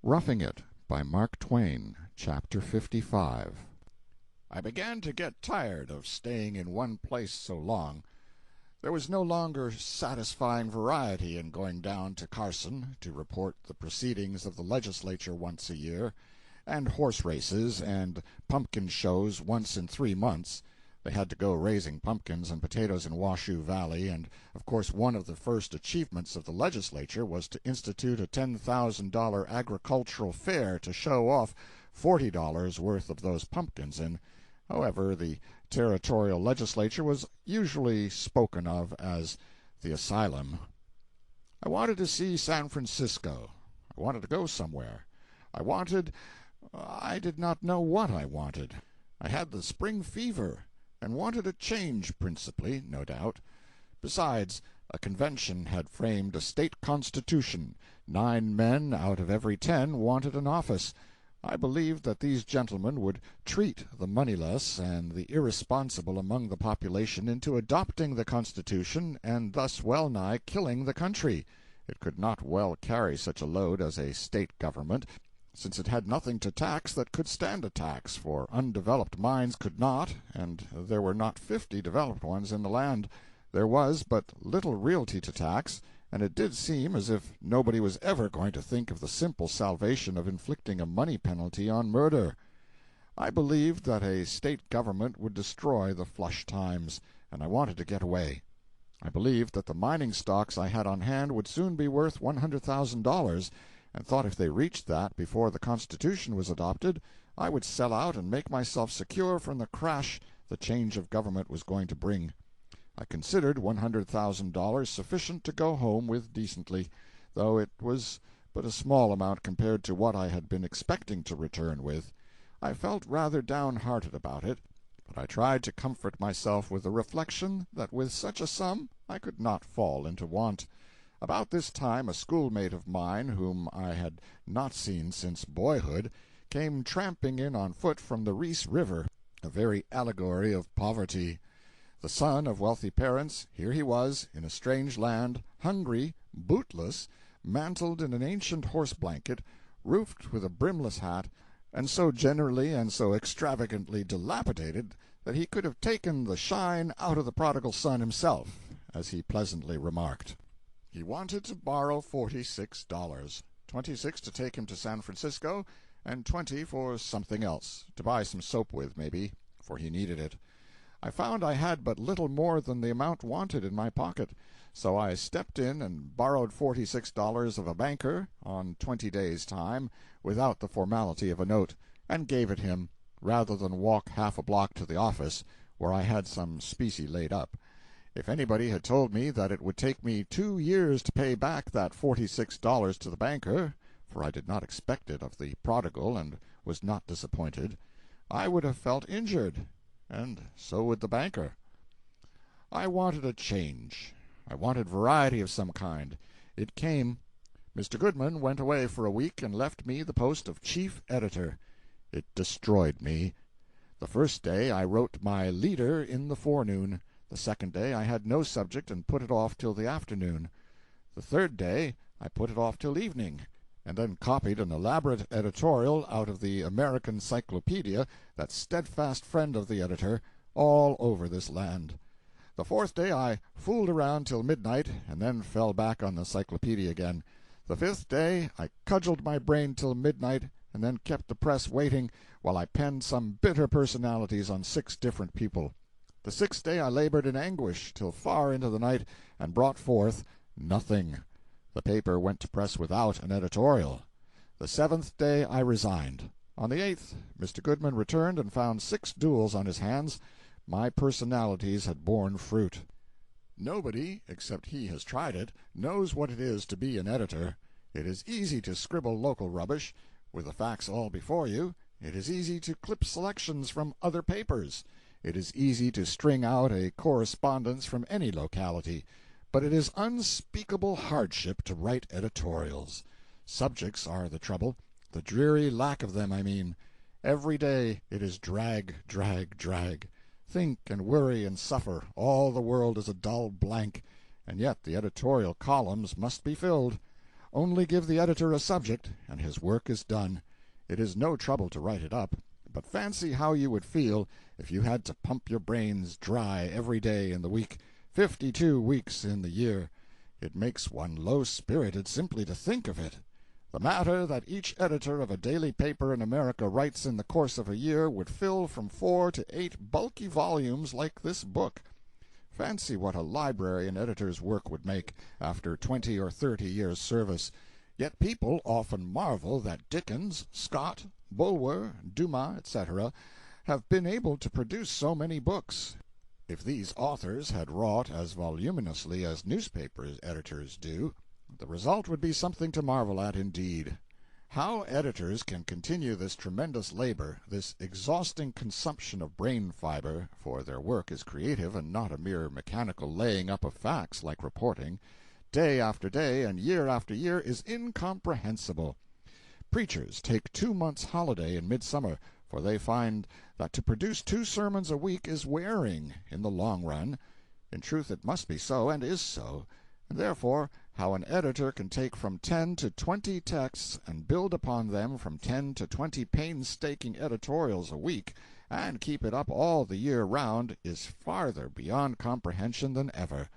Roughing It by Mark Twain, Chapter 55. I began to get tired of staying in one place so long. There was no longer satisfying variety in going down to Carson to report the proceedings of the legislature once a year, and horse races and pumpkin shows once in 3 months. They had to go raising pumpkins and potatoes in Washoe Valley, and of course one of the first achievements of the legislature was to institute a $10,000 agricultural fair to show off $40 worth of those pumpkins in. However, the territorial legislature was usually spoken of as the asylum. I wanted to see San Francisco. I wanted to go somewhere. I did not know what I wanted. I had the spring fever, and wanted a change principally, no doubt. Besides, a convention had framed a state constitution. 9 men out of every 10 wanted an office. I believed that these gentlemen would treat the moneyless and the irresponsible among the population into adopting the Constitution and thus well nigh killing the country. It could not well carry such a load as a state government, since it had nothing to tax that could stand a tax, for undeveloped minds could not, and there were not 50 developed ones in the land. There was but little realty to tax, and it did seem as if nobody was ever going to think of the simple salvation of inflicting a money penalty on murder. I believed that a state government would destroy the flush times, and I wanted to get away. I believed that the mining stocks I had on hand would soon be worth $100,000, and thought if they reached that before the Constitution was adopted, I would sell out and make myself secure from the crash the change of government was going to bring. I considered $100,000 sufficient to go home with decently, though it was but a small amount compared to what I had been expecting to return with. I felt rather downhearted about it, but I tried to comfort myself with the reflection that with such a sum I could not fall into want. About this time a schoolmate of mine, whom I had not seen since boyhood, came tramping in on foot from the Reese River, a very allegory of poverty. The son of wealthy parents, here he was, in a strange land, hungry, bootless, mantled in an ancient horse blanket, roofed with a brimless hat, and so generally and so extravagantly dilapidated that he could have taken the shine out of the prodigal son himself, as he pleasantly remarked. He wanted to borrow $46, 26 to take him to San Francisco, and 20 for something else, to buy some soap with, maybe, for he needed it. I found I had but little more than the amount wanted in my pocket, so I stepped in and borrowed $46 of a banker, on 20 days' time, without the formality of a note, and gave it him, rather than walk half a block to the office, where I had some specie laid up. If anybody had told me that it would take me 2 years to pay back that $46 to the banker, for I did not expect it of the prodigal and was not disappointed, I would have felt injured, and so would the banker. I wanted a change. I wanted variety of some kind. It came. Mr. Goodman went away for a week and left me the post of chief editor. It destroyed me. The first day I wrote my leader in the forenoon. The second day I had no subject and put it off till the afternoon. The third day I put it off till evening, and then copied an elaborate editorial out of the American Cyclopedia, that steadfast friend of the editor, all over this land. The fourth day I fooled around till midnight, and then fell back on the Cyclopedia again. The fifth day I cudgeled my brain till midnight, and then kept the press waiting while I penned some bitter personalities on 6 different people. The sixth day I labored in anguish till far into the night, and brought forth nothing. The paper went to press without an editorial. The 7th day I resigned. On the 8th Mr. Goodman returned and found 6 duels on his hands. My personalities had borne fruit. Nobody, except he has tried it, knows what it is to be an editor. It is easy to scribble local rubbish, with the facts all before you. It is easy to clip selections from other papers. It is easy to string out a correspondence from any locality, but it is unspeakable hardship to write editorials. Subjects are the trouble, the dreary lack of them, I mean. Every day it is drag, drag, drag. Think and worry and suffer, all the world is a dull blank, and yet the editorial columns must be filled. Only give the editor a subject, and his work is done. It is no trouble to write it up, but fancy how you would feel if you had to pump your brains dry every day in the week, 52 weeks in the year. It makes one low-spirited simply to think of it. The matter that each editor of a daily paper in America writes in the course of a year would fill from 4 to 8 bulky volumes like this book. Fancy what a library an editor's work would make, after 20 or 30 years' service. Yet people often marvel that Dickens, Scott, Bulwer, Dumas, etc., have been able to produce so many books. If these authors had wrought as voluminously as newspaper editors do, the result would be something to marvel at indeed. How editors can continue this tremendous labor, this exhausting consumption of brain fiber, for their work is creative and not a mere mechanical laying up of facts like reporting, day after day and year after year, is incomprehensible. Preachers take 2 months' holiday in midsummer, for they find that to produce 2 sermons a week is wearing in the long run. In truth it must be so, and is so. And therefore, how an editor can take from 10 to 20 texts and build upon them from 10 to 20 painstaking editorials a week, and keep it up all the year round, is farther beyond comprehension than ever.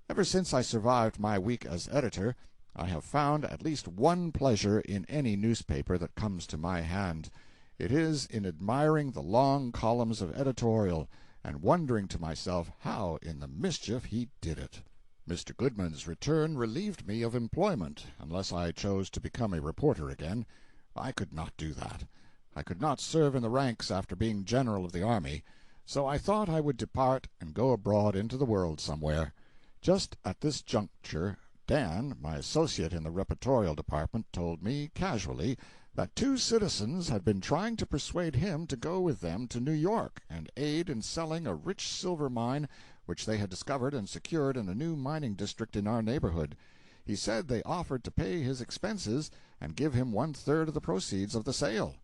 Ever since I survived my week as editor, I have found at least one pleasure in any newspaper that comes to my hand. It is in admiring the long columns of editorial, and wondering to myself how in the mischief he did it. Mr. Goodman's return relieved me of employment, unless I chose to become a reporter again. I could not do that. I could not serve in the ranks after being general of the army, so I thought I would depart and go abroad into the world somewhere. Just at this juncture, Dan, my associate in the reportorial department, told me, casually, that 2 citizens had been trying to persuade him to go with them to New York and aid in selling a rich silver mine which they had discovered and secured in a new mining district in our neighborhood. He said they offered to pay his expenses and give him 1/3 of the proceeds of the sale.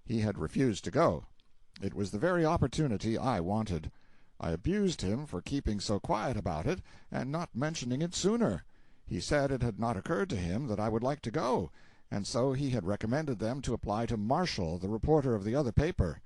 He had refused to go. It was the very opportunity I wanted. I abused him for keeping so quiet about it and not mentioning it sooner. He said it had not occurred to him that I would like to go, and so he had recommended them to apply to Marshall, the reporter of the other paper.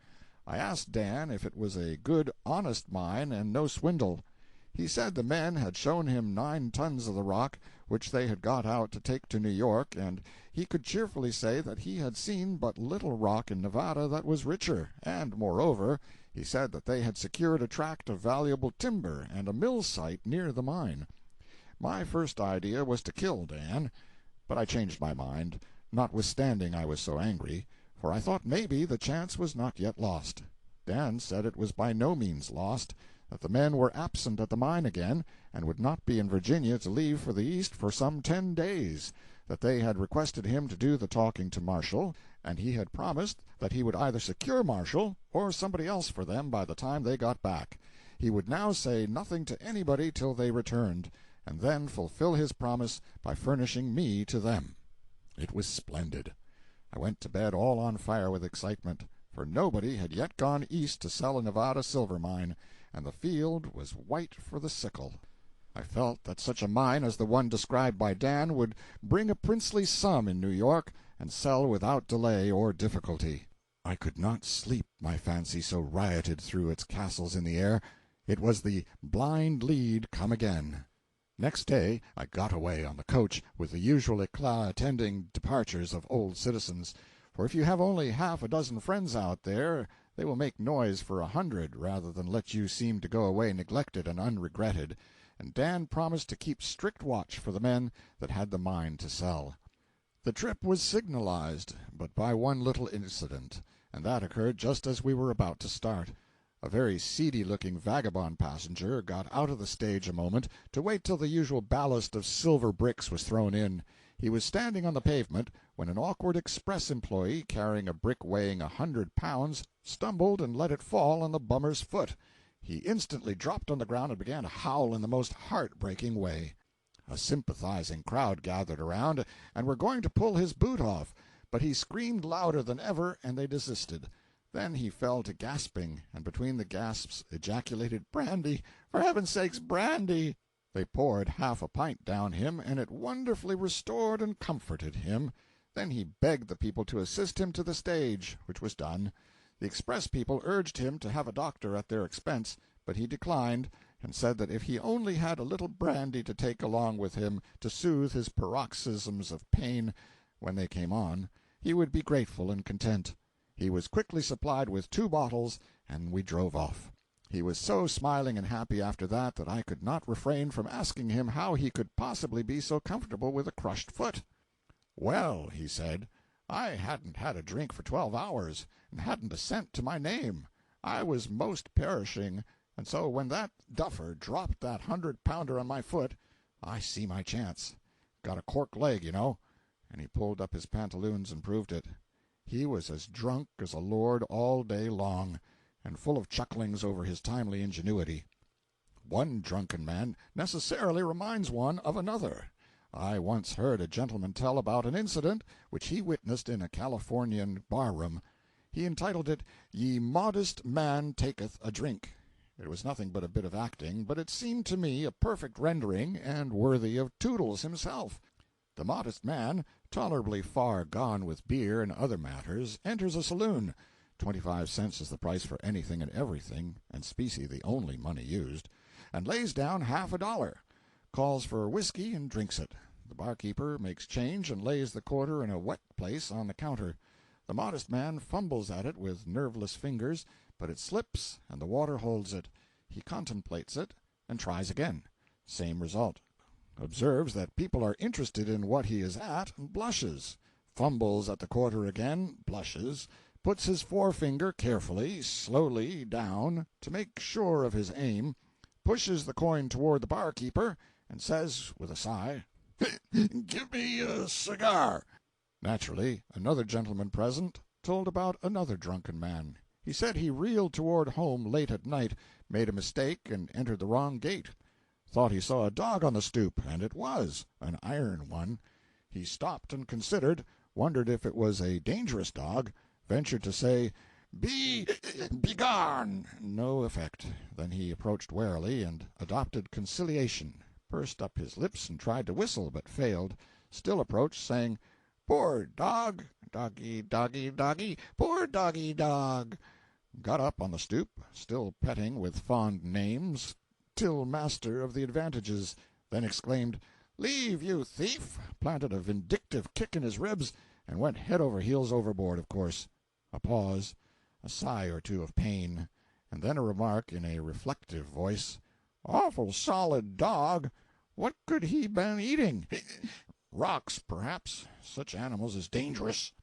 I asked Dan if it was a good, honest mine and no swindle. He said the men had shown him 9 tons of the rock which they had got out to take to New York, and he could cheerfully say that he had seen but little rock in Nevada that was richer, and, moreover, he said that they had secured a tract of valuable timber and a mill site near the mine. My first idea was to kill Dan, but I changed my mind, notwithstanding I was so angry, for I thought maybe the chance was not yet lost. Dan said it was by no means lost, that the men were absent at the mine again, and would not be in Virginia to leave for the East for some 10 days, that they had requested him to do the talking to Marshall, and he had promised that he would either secure Marshall or somebody else for them by the time they got back. He would now say nothing to anybody till they returned, and then fulfill his promise by furnishing me to them. It was splendid. I went to bed all on fire with excitement, for nobody had yet gone east to sell a Nevada silver mine, and the field was white for the sickle. I felt that such a mine as the one described by Dan would bring a princely sum in New York, and sell without delay or difficulty. I could not sleep, my fancy so rioted through its castles in the air. It was the blind lead come again. Next day I got away on the coach, with the usual éclat attending departures of old citizens, for if you have only half a dozen friends out there, they will make noise for 100 rather than let you seem to go away neglected and unregretted, and Dan promised to keep strict watch for the men that had the mine to sell. The trip was signalized, but by one little incident, and that occurred just as we were about to start. A very seedy-looking vagabond passenger got out of the stage a moment to wait till the usual ballast of silver bricks was thrown in. He was standing on the pavement when an awkward express employee, carrying a brick weighing 100 pounds, stumbled and let it fall on the bummer's foot. He instantly dropped on the ground and began to howl in the most heart-breaking way. A sympathizing crowd gathered around, and were going to pull his boot off, but he screamed louder than ever, and they desisted. Then he fell to gasping, and between the gasps ejaculated, "Brandy! For heaven's sake, brandy!" They poured half a pint down him, and it wonderfully restored and comforted him. Then he begged the people to assist him to the stage, which was done. The express people urged him to have a doctor at their expense, but he declined, and said that if he only had a little brandy to take along with him to soothe his paroxysms of pain when they came on, he would be grateful and content. He was quickly supplied with 2 bottles, and we drove off. He was so smiling and happy after that I could not refrain from asking him how he could possibly be so comfortable with a crushed foot. "Well," he said, "I hadn't had a drink for 12 hours, and hadn't a cent to my name. I was most perishing, and so when that duffer dropped that 100-pounder on my foot, I see my chance. Got a cork leg, you know." And he pulled up his pantaloons and proved it. He was as drunk as a lord all day long, and full of chucklings over his timely ingenuity. One drunken man necessarily reminds one of another. I once heard a gentleman tell about an incident which he witnessed in a Californian bar-room. He entitled it, "Ye Modest Man Taketh a Drink." It was nothing but a bit of acting, but it seemed to me a perfect rendering, and worthy of Toodles himself. The modest man, tolerably far gone with beer and other matters, enters a saloon. 25 cents is the price for anything and everything, and specie the only money used, and lays down $half, calls for whiskey and drinks it. The barkeeper makes change and lays the quarter in a wet place on the counter. The modest man fumbles at it with nerveless fingers, but it slips and the water holds it. He contemplates it and tries again. Same result. Observes that people are interested in what he is at, and blushes. Fumbles at the quarter again, blushes, puts his forefinger carefully, slowly down, to make sure of his aim, pushes the coin toward the barkeeper, and says, with a sigh, "Give me a cigar." Naturally, another gentleman present told about another drunken man. He said he reeled toward home late at night, made a mistake, and entered the wrong gate. Thought he saw a dog on the stoop, and it was, an iron one. He stopped and considered, wondered if it was a dangerous dog, ventured to say, Begone!" No effect. Then he approached warily, and adopted conciliation, pursed up his lips and tried to whistle, but failed, still approached, saying, "Poor dog, doggy, doggy, doggy, poor doggy dog." Got up on the stoop, still petting with fond names, till master of the advantages, then exclaimed, "Leave, you thief!" planted a vindictive kick in his ribs, and went head over heels overboard, of course. A pause, a sigh or two of pain, and then a remark in a reflective voice, "Awful solid dog. What could he been eating? Rocks, perhaps. Such animals is dangerous."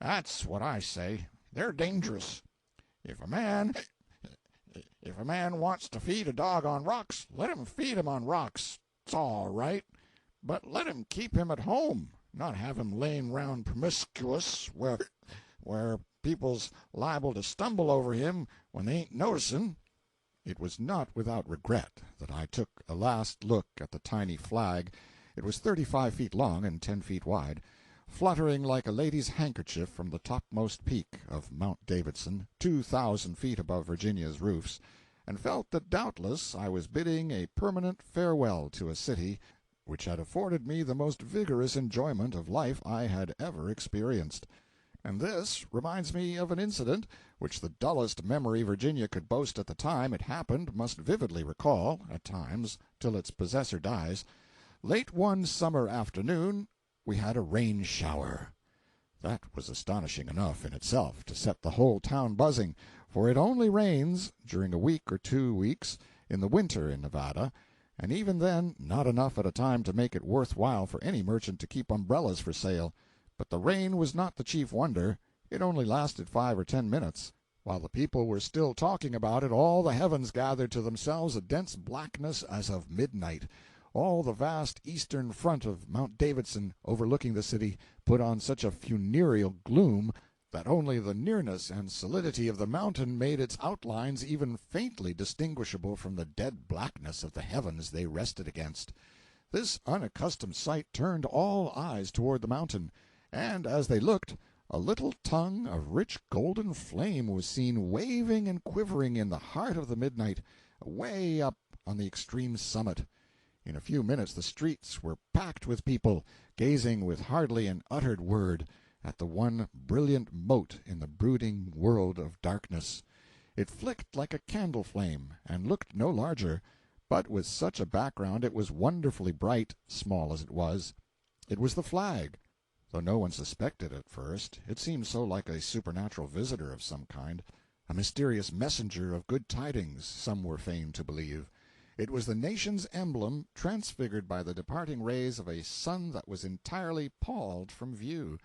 "That's what I say. They're dangerous. If a man wants to feed a dog on rocks, let him feed him on rocks. It's all right. But let him keep him at home, not have him laying round promiscuous where people's liable to stumble over him when they ain't noticing." It was not without regret that I took a last look at the tiny flag. It was 35 feet long and 10 feet wide, fluttering like a lady's handkerchief from the topmost peak of Mount Davidson, 2,000 feet above Virginia's roofs, and felt that doubtless I was bidding a permanent farewell to a city which had afforded me the most vigorous enjoyment of life I had ever experienced. And this reminds me of an incident which the dullest memory Virginia could boast at the time it happened must vividly recall, at times, till its possessor dies. Late one summer afternoon we had a rain shower. That was astonishing enough in itself to set the whole town buzzing, for it only rains, during a week or 2 weeks, in the winter in Nevada, and even then not enough at a time to make it worth while for any merchant to keep umbrellas for sale. But the rain was not the chief wonder. It only lasted 5 or 10 minutes. While the people were still talking about it, all the heavens gathered to themselves a dense blackness as of midnight. All the vast eastern front of Mount Davidson, overlooking the city, put on such a funereal gloom that only the nearness and solidity of the mountain made its outlines even faintly distinguishable from the dead blackness of the heavens they rested against. This unaccustomed sight turned all eyes toward the mountain, and as they looked, a little tongue of rich golden flame was seen waving and quivering in the heart of the midnight, away up on the extreme summit. In a few minutes the streets were packed with people, gazing with hardly an uttered word at the one brilliant mote in the brooding world of darkness. It flicked like a candle flame, and looked no larger, but with such a background it was wonderfully bright, small as it was. It was the flag. Though no one suspected at first, it seemed so like a supernatural visitor of some kind, a mysterious messenger of good tidings, some were fain to believe. It was the nation's emblem, transfigured by the departing rays of a sun that was entirely palled from view,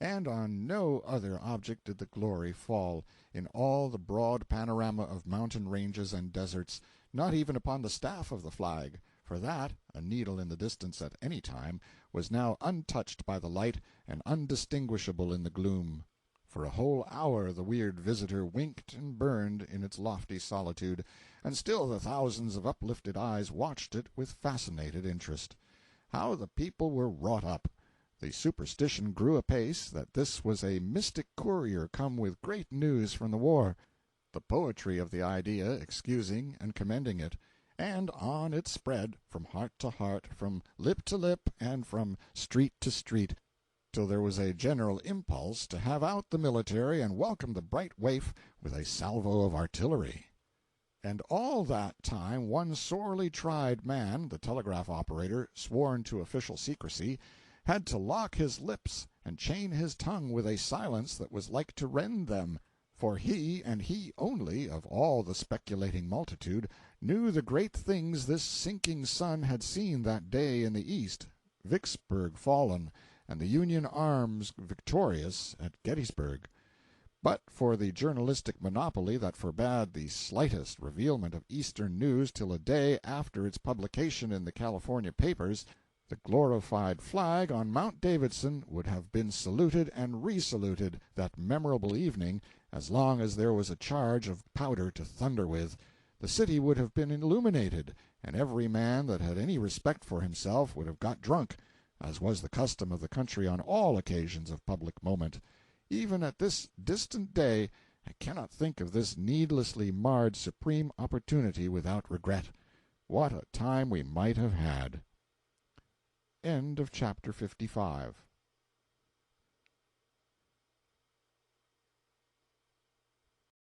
and on no other object did the glory fall in all the broad panorama of mountain ranges and deserts, not even upon the staff of the flag, for that, a needle in the distance at any time, was now untouched by the light and undistinguishable in the gloom. For a whole hour the weird visitor winked and burned in its lofty solitude, and still the thousands of uplifted eyes watched it with fascinated interest. How the people were wrought up! The superstition grew apace that this was a mystic courier come with great news from the war, the poetry of the idea excusing and commending it, and on it spread, from heart to heart, from lip to lip, and from street to street, till there was a general impulse to have out the military and welcome the bright waif with a salvo of artillery. And all that time one sorely tried man, the telegraph operator, sworn to official secrecy, had to lock his lips and chain his tongue with a silence that was like to rend them, for he, and he only, of all the speculating multitude, knew the great things this sinking sun had seen that day in the east, Vicksburg fallen, and the Union arms victorious at Gettysburg. But for the journalistic monopoly that forbade the slightest revealment of Eastern news till a day after its publication in the California papers, the glorified flag on Mount Davidson would have been saluted and resaluted that memorable evening as long as there was a charge of powder to thunder with. The city would have been illuminated, and every man that had any respect for himself would have got drunk, as was the custom of the country on all occasions of public moment. Even at this distant day I cannot think of this needlessly marred supreme opportunity without regret. What a time we might have had! End of chapter 55.